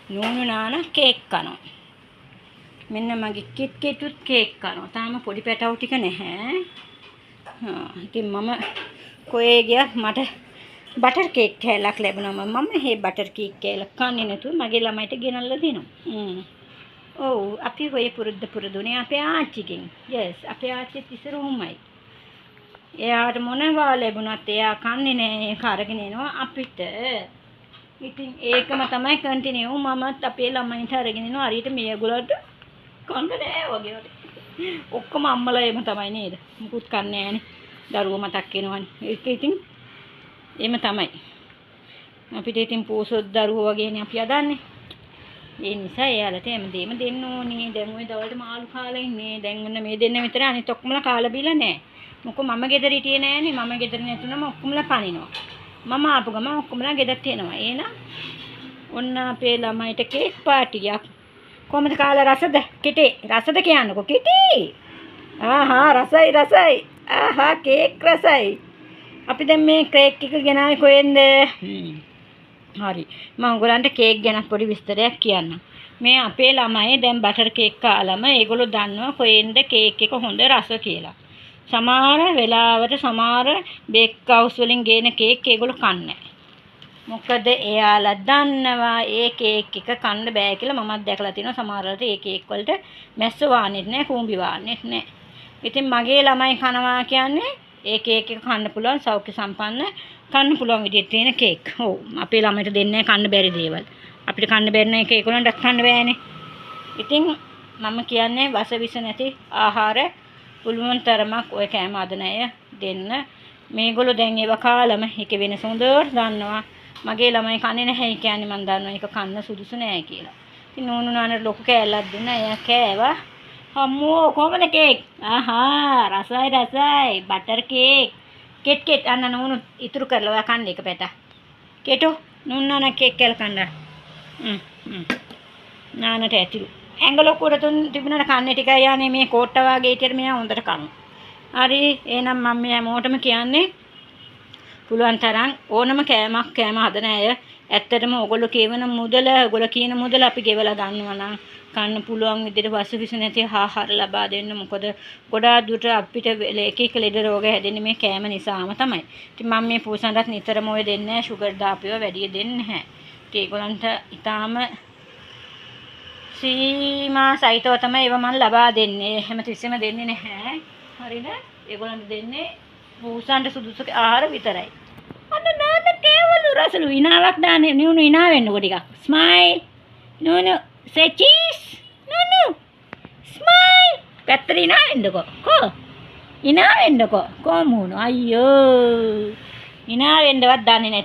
නූනු නාන කේක් කනවා. මෙන්න මගේ කිට් කෙටුත් කේක් කනවා. තාම පොඩි පැටවු ටික නැහැ. ඉතින් මම කොහේ ගියත් මට බටර් කේක් කෑල්ලක් ලැබුණා. මම මේ බටර් කේක් කෑල්ල කන්නේ නැතුව මගේ ළමයිට ගෙනල්ලා දෙනවා. ඔව් අපි ඔය පුරුදුනේ අපේ ආච්චිගෙන්. yes අපේ ආච්චිත් ඉස්සර උමයි. එයාට මොනවා ලැබුණත් එයා කන්නේ නැහැ. ඒක අරගෙන එනවා අපිට. ඉතින් ඒකම තමයි කන්ටිනියු මමත් අපේ ළමයින්ට අරගෙන එනවා. හරියට මේගොල්ලන්ට කන්න නෑ වගේ. ඔක්කොම අම්මලා එම තමයි නේද? මුකුත් කන්නේ නෑනේ. දරුවෝ මතක් වෙනවනේ. ඒක ඉතින් එම තමයි. අපිට ඉතින් පෝසොත් දරුවෝ වගේනේ අපි හදන්නේ. ඒ නිසා එයාලට හැමදේම දෙන්න ඕනේ. දැන් ওই දවල්ට මාළු කාලා ඉන්නේ. දැන් ඔන්න මේ දෙන්න විතර අනිත් ඔක්කොමලා කාලා බීලා නෑ. මොකද මම ගෙදර හිටියේ නෑනේ. මම ගෙදර නැතුනම ඔක්කොමලා පනිනවා. මම ආපු ගමන් ඔක්කොමලා ගෙදරට එනවා. එහෙනම් ඔන්න අපේ ළමයිට කේක් පාටියක්. කොහමද කාලා රසද? කෙටේ. රසද කියන්නකෝ කෙටේ. ආහා රසයි. ආහා කේක් රසයි. අපි දැන් මේ කේක් එක ගෙනාවේ කොහෙන්ද? හරි. මම ඔයගලන්ට කේක් ගැන පොඩි විස්තරයක් කියන්නම්. මේ අපේ ළමයි දැන් බටර් කේක් කාලම ඒගොල්ලෝ දන්නවා කොහෙන්ද කේක් එක හොඳ රස කියලා. සමහර වෙලාවට සමහර බේක් හවුස් වලින් ගේන කේක් ඒගොල්ලෝ කන්නේ. මොකද එයාලා දන්නවා ඒ කේක් එක කන්න බෑ කියලා. මමත් දැකලා තියෙනවා සමහරවිට ඒ කේක් වලට මැස්ස වාන්නෙත් නෑ කූඹි වාන්නෙත් නෑ. ඉතින් මගේ ළමයි කනවා කියන්නේ ඒ කේක් එක කන්න පුළුවන් සෞඛ්‍ය සම්පන්න කන්න පුළුවන් විදිහට තියෙන කේක්. ඔව් අපේ ළමයිට දෙන්නේ කන්න බැරි දේවල්. අපිට කන්න බැරි නේ කේක් වලට කන්න බෑනේ. ඉතින් මම කියන්නේ වසවිස නැති ආහාර පුළුවන් තරමක් ඔය කෑම අදන අය දෙන්න. මේගොල්ලෝ දැන් ඒව කාලම එක වෙනස හොඳට දන්නවා. මගේ ළමයි කන්නේ නැහැ කියන්නේ මම දන්නවා ඒක කන්න සුදුසු නෑ කියලා. ඉතින් නෝනු නානට ලොකු කෑල්ලක් දුන්නා. එයා කෑවා. අම්මෝ කොහමද කේක්? ආහා රසයි. Butter cake. කෙට් අන්න නෝනු ඉතුරු කරලා ඔයා කන්න එක පැට. කෙටෝ නෝනු නාන කේක් කෑල්ල කන්න. නානට ඇතුළු. ඇඟල කොට තුන් තිබුණාට කන්නේ ටිකයි යන්නේ මේ කෝට්ට වාගේ ඊටර මෙයා හොඳට කනවා. හරි එහෙනම් මම මේ හැමෝටම කියන්නේ පුළුවන් තරම් ඕනම කෑමක් කෑම හදන අය ඇත්තටම ඕගොල්ලෝ කියවන මුදල ඕගොල්ලෝ කියන මුදල අපි ගෙවලා ගන්නවා නම් කන්න පුළුවන් විදිහට වසවිස නැති ආහාර ලබා දෙන්න. මොකද ගොඩාක් දුරට අපිට එක එක ලෙඩ රෝග හැදෙන්නේ මේ කෑම නිසාම තමයි. ඉතින් මම මේ පූසන්ටත් නිතරම ඔය දෙන්නේ නැහැ. ෂුගර් දාපේව වැඩි දෙන්නේ නැහැ. ඉතින් ඒගොල්ලන්ට ඊටාම සීමා සහිතව තමයි ඒව මම ලබා දෙන්නේ. හැමතිස්සෙම දෙන්නේ නැහැ. හරිද? ඒගොල්ලන්ට දෙන්නේ පූසන්ට සුදුසු ආහාර විතරයි. අන්න නාන කේවලු රසලු විනාවක් දාන්නේ නුනු විනා වෙන්නකො ටිකක්. ස්මයිල්. නුනු say cheese. නුනු ස්මයිල්. පැත්තට විනා වෙන්නකො. කො? විනා වෙන්නකො. කොමුණු අයියෝ. විනා වෙන්නවත් දන්නේ නැති